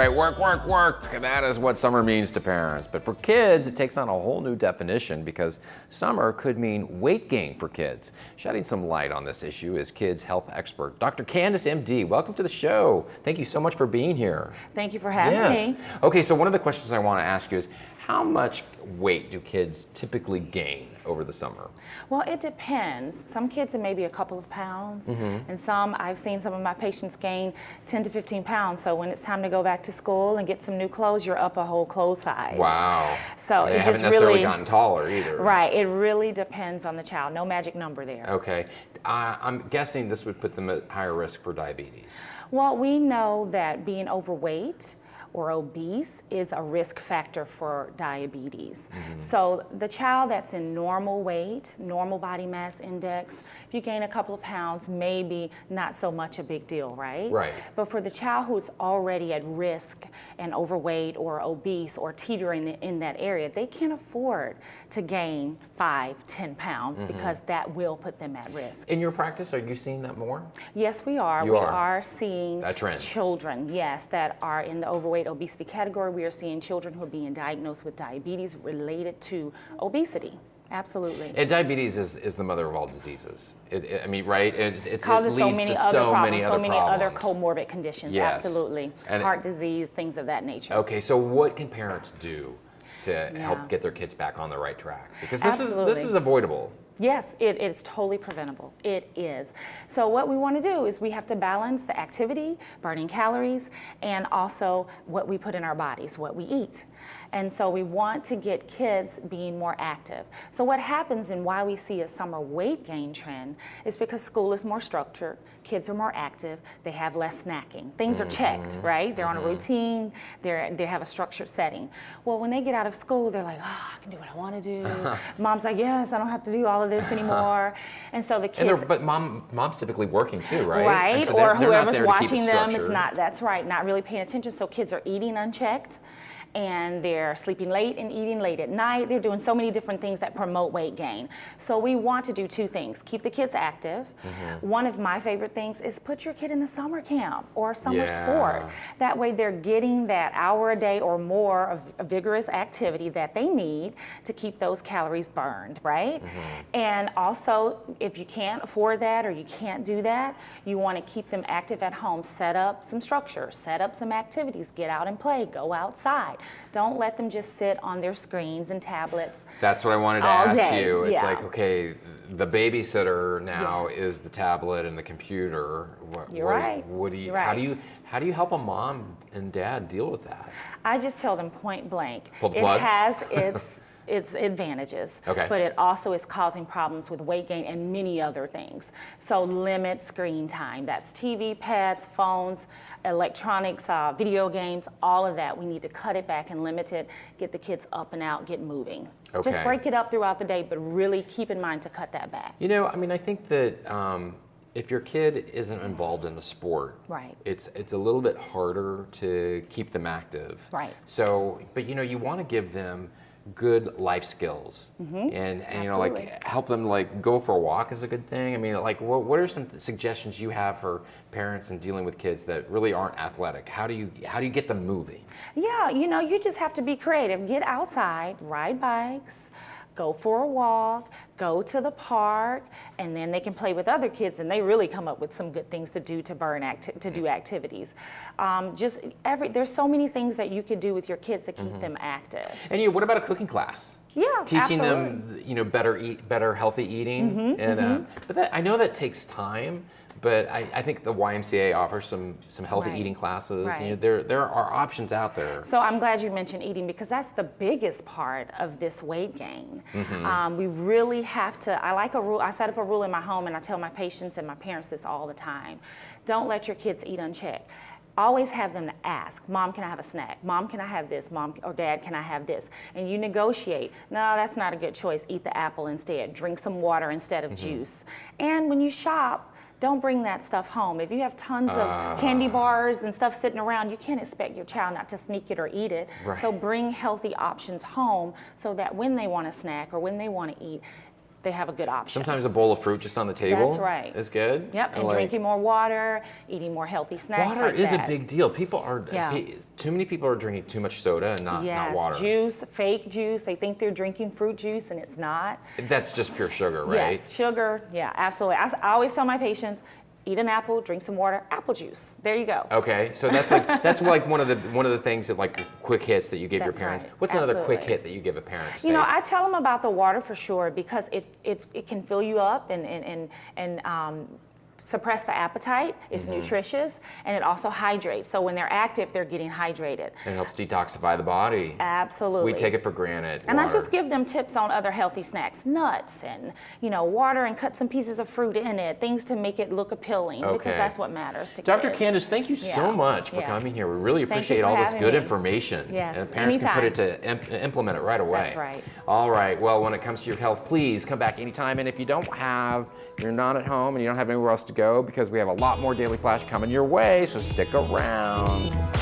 right, work, work, work. That is what summer means to parents. But for kids, it takes on a whole new definition because summer could mean weight gain for kids. Shedding some light on this issue is kids health expert, Dr. Candice, MD. Welcome to the show. Thank you so much for being here. Thank you for having me. Okay, so one of the questions I want to ask you is, how much weight do kids typically gain over the summer? Well, it depends. Some kids are maybe a couple of pounds, and I've seen some of my patients gain 10 to 15 pounds. So when it's time to go back to school and get some new clothes, you're up a whole clothes size. Wow. So and it they just haven't necessarily really gotten taller either. Right. It really depends on the child. No magic number there. Okay. I'm guessing this would put them at higher risk for diabetes. Well, we know that being overweight or obese is a risk factor for diabetes. So the child that's in normal weight, normal body mass index, if you gain a couple of pounds, maybe not so much a big deal, right? Right. But for the child who's already at risk and overweight or obese or teetering in that area, they can't afford to gain 5, 10 pounds because that will put them at risk. In your practice, are you seeing that more? Yes, we are. You we are. are seeing That trend. children, yes, that are in the overweight obesity category. We are seeing children who are being diagnosed with diabetes related to obesity. Absolutely. And diabetes is the mother of all diseases. I mean, right? It Causes leads so many to other so problems, many so other many problems. other comorbid conditions. Yes. Absolutely. And heart disease, things of that nature. Okay, so what can parents do to Yeah. help get their kids back on the right track? Because this Absolutely. is avoidable. Yes, it is totally preventable. It is. So what we want to do is we have to balance the activity, burning calories, and also what we put in our bodies, what we eat. And so we want to get kids being more active. So what happens and why we see a summer weight gain trend is because school is more structured, kids are more active, they have less snacking. Things are checked, right? They're on a routine, they have a structured setting. Well, when they get out of school, they're like, oh, I can do what I want to do. Mom's like, yes, I don't have to do all of this anymore. And so the kids... But mom's typically working too, right? Right, So or they're not whoever's there to keep it watching them is structured. not, that's right, not really paying attention. So kids are eating unchecked, and they're sleeping late and eating late at night. They're doing so many different things that promote weight gain. So we want to do two things. Keep the kids active. One of my favorite things is put your kid in a summer camp or a summer sport. That way they're getting that hour a day or more of vigorous activity that they need to keep those calories burned, right? And also, if you can't afford that or you can't do that, you want to keep them active at home. Set up some structure, set up some activities, get out and play, go outside. Don't let them just sit on their screens and tablets. That's what I wanted to all ask day. you. It's Yeah. like, okay, the babysitter now is the tablet and the computer. You're right. How do you help a mom and dad deal with that? I just tell them point blank. Pull the It plug? has its advantages, Okay. but it also is causing problems with weight gain and many other things. So limit screen time. That's TV, pads, phones, electronics, video games, all of that. We need to cut it back and limit it, get the kids up and out, get moving. Okay. Just break it up throughout the day, but really keep in mind to cut that back. You know, I mean, I think that if your kid isn't involved in a sport, Right. it's a little bit harder to keep them active. Right. So, but you know, you want to give them good life skills and you know, like help them like go for a walk is a good thing. I mean, like what are some suggestions you have for parents in dealing with kids that really aren't athletic? How do you get them moving? Yeah, you know, you just have to be creative. Get outside, ride bikes, go for a walk, go to the park, and then they can play with other kids, and they really come up with some good things to do to do activities. There's so many things that you could do with your kids to keep them active. And what about a cooking class? Yeah, Teaching absolutely. them, better healthy eating, but I know that takes time. But I think the YMCA offers some healthy eating classes. Right. You know, there are options out there. So I'm glad you mentioned eating because that's the biggest part of this weight gain. We really have to, I set up a rule in my home and I tell my patients and my parents this all the time. Don't let your kids eat unchecked. Always have them to ask, Mom, can I have a snack? Mom, can I have this? Mom or Dad, can I have this? And you negotiate. No, that's not a good choice. Eat the apple instead. Drink some water instead of juice. And when you shop, don't bring that stuff home. If you have tons of candy bars and stuff sitting around, you can't expect your child not to sneak it or eat it. Right. So bring healthy options home so that when they want a snack or when they want to eat, they have a good option. Sometimes a bowl of fruit just on the table That's right. is good. Yep, and drinking more water, eating more healthy snacks. Water like is that. a big deal. People are, Yeah. too many people are drinking too much soda and not water. Juice, fake juice. They think they're drinking fruit juice and it's not. That's just pure sugar, right? Yes, sugar, yeah, absolutely. I always tell my patients, eat an apple, drink some water, apple juice. There you go. Okay, so that's like one of the things that like quick hits that you give your That's parents. right. What's another quick Absolutely. hit that you give a parent? To You know, say? I tell them about the water for sure because it can fill you up and suppress the appetite. It's nutritious and it also hydrates. So when they're active, they're getting hydrated. It helps detoxify the body. Absolutely. We take it for granted. And I water. just give them tips on other healthy snacks, nuts and, water, and cut some pieces of fruit in it, things to make it look appealing because Okay. that's what matters to Dr. kids. Candice, thank you so Yeah. much for Yeah. coming here. We really Thank you appreciate for all this having good me. information. Yes, And parents can put it anytime. to implement it right away. That's right. All right. Well, when it comes to your health, please come back anytime. And if you're not at home and you don't have anywhere else to go, because we have a lot more Daily Flash coming your way, so stick around.